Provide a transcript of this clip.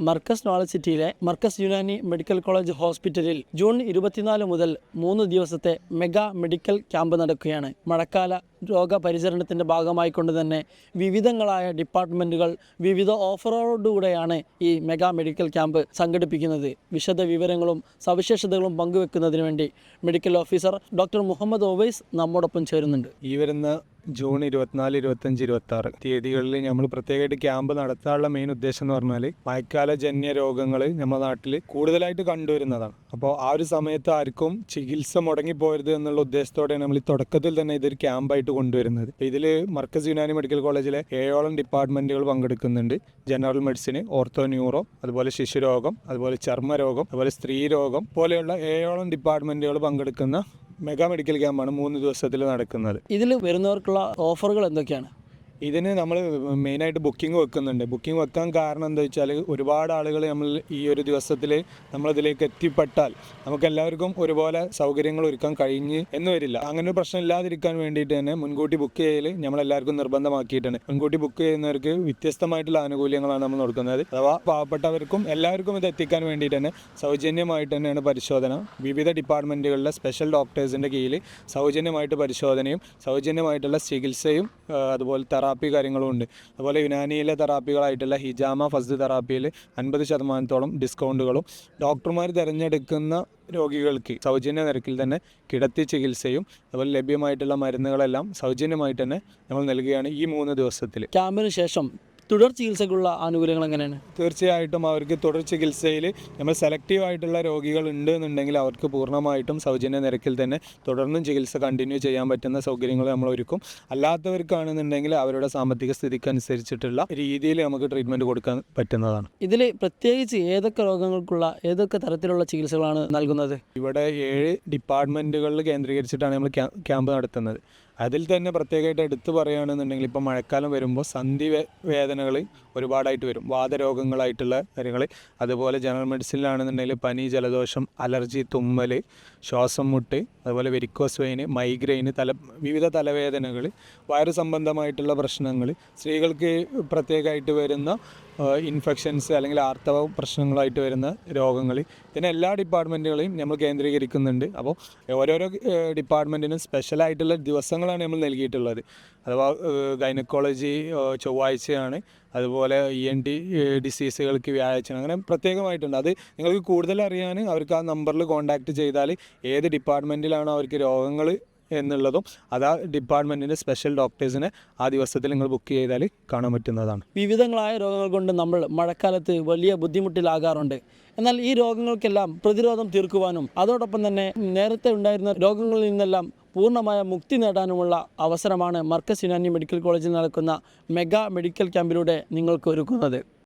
Markaz knowledge സിറ്റിയിലെ Markaz Unani medical college ഹോസ്പിറ്റലിൽ June 24 മുതൽ 3 ദിവസത്തെ മെഗാ മെഡിക്കൽ ക്യാമ്പ് നടക്കുകയാണ്. മഴക്കാല രോഗപരിചരണത്തിൻ്റെ ഭാഗമായിക്കൊണ്ട് തന്നെ വിവിധങ്ങളായ ഡിപ്പാർട്ട്മെൻറ്റുകൾ വിവിധ ഓഫറോടുകൂടെയാണ് ഈ മെഗാ മെഡിക്കൽ ക്യാമ്പ് സംഘടിപ്പിക്കുന്നത്. വിശദ വിവരങ്ങളും സവിശേഷതകളും പങ്കുവെക്കുന്നതിന് വേണ്ടി മെഡിക്കൽ ഓഫീസർ ഡോക്ടർ മുഹമ്മദ് ഓവൈസ് നമ്മോടൊപ്പം ചേരുന്നുണ്ട്. ഈ വരുന്ന ജൂൺ 24, 25, 26 തീയതികളിൽ നമ്മൾ പ്രത്യേകമായിട്ട് ക്യാമ്പ് നടത്താനുള്ള മെയിൻ ഉദ്ദേശം എന്ന് പറഞ്ഞാൽ മഴക്കാലജന്യ രോഗങ്ങൾ നമ്മുടെ നാട്ടിൽ കൂടുതലായിട്ട് കണ്ടുവരുന്നതാണ്. അപ്പോൾ ആ ഒരു സമയത്ത് ആർക്കും ചികിത്സ മുടങ്ങിപ്പോരുത് എന്നുള്ള ഉദ്ദേശത്തോടെയാണ് നമ്മൾ ഈ തുടക്കത്തിൽ തന്നെ ഇതൊരു ക്യാമ്പായിട്ട് കൊണ്ടുവരുന്നത്. ഇതിൽ മർക്കസ് യുനാനി മെഡിക്കൽ കോളേജിലെ 7ഓളം ഡിപ്പാർട്ട്മെൻറ്റുകൾ പങ്കെടുക്കുന്നുണ്ട്. ജനറൽ മെഡിസിൻ, ഓർത്തോ ന്യൂറോ, അതുപോലെ ശിശുരോഗം, അതുപോലെ ചർമ്മരോഗം, അതുപോലെ സ്ത്രീരോഗം പോലെയുള്ള 7ഓളം ഡിപ്പാർട്ട്മെൻറ്റുകൾ പങ്കെടുക്കുന്ന മെഗാ മെഡിക്കൽ ക്യാമ്പാണ് 3 ദിവസത്തിൽ നടക്കുന്നത്. ഇതിൽ വരുന്നവർക്കുള്ള ഓഫറുകൾ എന്തൊക്കെയാണ്? ഇതിന് നമ്മൾ മെയിനായിട്ട് ബുക്കിംഗ് വെക്കുന്നുണ്ട്. ബുക്കിംഗ് വെക്കാൻ കാരണം എന്താ വെച്ചാൽ ഒരുപാട് ആളുകൾ നമ്മൾ ഈ ഒരു ദിവസത്തിൽ നമ്മളിതിലേക്ക് എത്തിപ്പെട്ടാൽ നമുക്ക് എല്ലാവർക്കും ഒരുപോലെ സൗകര്യങ്ങൾ ഒരുക്കാൻ കഴിഞ്ഞ് എന്ന് വരില്ല. അങ്ങനെ ഒരു പ്രശ്നം ഇല്ലാതിരിക്കാൻ വേണ്ടിയിട്ട് തന്നെ മുൻകൂട്ടി ബുക്ക് ചെയ്യൽ നമ്മളെല്ലാവർക്കും നിർബന്ധമാക്കിയിട്ടുണ്ട്. മുൻകൂട്ടി ബുക്ക് ചെയ്യുന്നവർക്ക് വ്യത്യസ്തമായിട്ടുള്ള ആനുകൂല്യങ്ങളാണ് നമ്മൾ കൊടുക്കുന്നത്. അഥവാ പാവപ്പെട്ടവർക്കും എല്ലാവർക്കും ഇത് എത്തിക്കാൻ വേണ്ടിയിട്ട് തന്നെ സൗജന്യമായിട്ട് തന്നെയാണ് പരിശോധന. വിവിധ ഡിപ്പാർട്ട്മെൻറ്റുകളിലെ സ്പെഷ്യൽ ഡോക്ടേഴ്സിൻ്റെ കീഴിൽ സൗജന്യമായിട്ട് പരിശോധനയും സൗജന്യമായിട്ടുള്ള ചികിത്സയും അതുപോലെ തെറാപ്പി കാര്യങ്ങളും ഉണ്ട്. അതുപോലെ യുനാനിയിലെ തെറാപ്പികളായിട്ടുള്ള ഹിജാമ ഫസ്റ്റ് തെറാപ്പിയിൽ 50% ഡിസ്കൗണ്ടുകളും ഡോക്ടർമാർ തിരഞ്ഞെടുക്കുന്ന രോഗികൾക്ക് സൗജന്യ നിരക്കിൽ തന്നെ കിടത്തി ചികിത്സയും അതുപോലെ ലഭ്യമായിട്ടുള്ള മരുന്നുകളെല്ലാം സൗജന്യമായിട്ട് തന്നെ നമ്മൾ നൽകുകയാണ് ഈ 3 ദിവസത്തിൽ. ക്യാമ്പിന് ശേഷം തുടർ ചികിത്സക്കുള്ള ആനുകൂല്യങ്ങൾ എങ്ങനെയാണ്? തീർച്ചയായിട്ടും അവർക്ക് തുടർ ചികിത്സയിൽ നമ്മൾ സെലക്റ്റീവ് ആയിട്ടുള്ള രോഗികൾ ഉണ്ട് എന്നുണ്ടെങ്കിൽ അവർക്ക് പൂർണ്ണമായിട്ടും സൗജന്യ നിരക്കിൽ തന്നെ തുടർന്നും ചികിത്സ കണ്ടിന്യൂ ചെയ്യാൻ പറ്റുന്ന സൗകര്യങ്ങൾ നമ്മൾ ഒരുക്കും. അല്ലാത്തവർക്കാണെന്നുണ്ടെങ്കിൽ അവരുടെ സാമ്പത്തിക സ്ഥിതിക്ക് അനുസരിച്ചിട്ടുള്ള രീതിയിൽ നമുക്ക് ട്രീറ്റ്മെൻറ്റ് കൊടുക്കാൻ പറ്റുന്നതാണ്. ഇതിൽ പ്രത്യേകിച്ച് ഏതൊക്കെ രോഗങ്ങൾക്കുള്ള ഏതൊക്കെ തരത്തിലുള്ള ചികിത്സകളാണ് നൽകുന്നത്? ഇവിടെ 7 ഡിപ്പാർട്ട്മെൻറ്റുകളിൽ കേന്ദ്രീകരിച്ചിട്ടാണ് നമ്മൾ ക്യാമ്പ് നടത്തുന്നത്. അതിൽ തന്നെ പ്രത്യേകമായിട്ട് എടുത്തു പറയുകയാണെന്നുണ്ടെങ്കിൽ ഇപ്പോൾ മഴക്കാലം വരുമ്പോൾ സന്ധി വേദനകൾ ഒരുപാടായിട്ട് വരും. വാതരോഗങ്ങളായിട്ടുള്ള കാര്യങ്ങൾ, അതുപോലെ ജനറൽ മെഡിസിനിലാണെന്നുണ്ടെങ്കിൽ പനി, ജലദോഷം, അലർജി, തുമ്മൽ, ശ്വാസം മുട്ട്, അതുപോലെ വെരിക്കോസ് വെയിൻ, മൈഗ്രെയിൻ, വിവിധ തലവേദനകൾ, വയറ് സംബന്ധമായിട്ടുള്ള പ്രശ്നങ്ങൾ, സ്ത്രീകൾക്ക് പ്രത്യേകമായിട്ട് വരുന്ന ഇൻഫെക്ഷൻസ് അല്ലെങ്കിൽ ആർത്തവ പ്രശ്നങ്ങളായിട്ട് വരുന്ന രോഗങ്ങൾ, ഇതിന് എല്ലാ ഡിപ്പാർട്ട്മെൻറ്റുകളെയും നമ്മൾ കേന്ദ്രീകരിക്കുന്നുണ്ട്. അപ്പോൾ ഓരോരോ ഡിപ്പാർട്ട്മെൻറ്റിനും സ്പെഷ്യലായിട്ടുള്ള ദിവസങ്ങളാണ് നമ്മൾ നൽകിയിട്ടുള്ളത്. അഥവാ ഗൈനക്കോളജി ചൊവ്വാഴ്ചയാണ്, അതുപോലെ ENT ഡിസീസുകൾക്ക് വ്യാഴാഴ്ച, അങ്ങനെ പ്രത്യേകമായിട്ടുണ്ട്. അത് നിങ്ങൾക്ക് കൂടുതൽ അറിയാൻ അവർക്ക് ആ നമ്പറിൽ കോൺടാക്റ്റ് ചെയ്താൽ ഏത് ഡിപ്പാർട്ട്മെൻറ്റിലാണോ അവർക്ക് രോഗങ്ങൾ എന്നുള്ളതും അത് ആ ഡിപ്പാർട്ട്മെൻറ്റിൻ്റെ സ്പെഷ്യൽ ഡോക്ടേഴ്സിനെ ആ ദിവസത്തിൽ നിങ്ങൾ ബുക്ക് ചെയ്താൽ കാണാൻ പറ്റുന്നതാണ്. വിവിധങ്ങളായ രോഗങ്ങൾ കൊണ്ട് നമ്മൾ മഴക്കാലത്ത് വലിയ ബുദ്ധിമുട്ടിലാകാറുണ്ട്. എന്നാൽ ഈ രോഗങ്ങൾക്കെല്ലാം പ്രതിരോധം തീർക്കുവാനും അതോടൊപ്പം തന്നെ നേരത്തെ ഉണ്ടായിരുന്ന രോഗങ്ങളിൽ നിന്നെല്ലാം പൂർണ്ണമായ മുക്തി നേടാനുമുള്ള അവസരമാണ് മർക്കസ് യുനാനി മെഡിക്കൽ കോളേജിൽ നടക്കുന്ന മെഗാ മെഡിക്കൽ ക്യാമ്പിലൂടെ നിങ്ങൾക്ക് ഒരുക്കുന്നത്.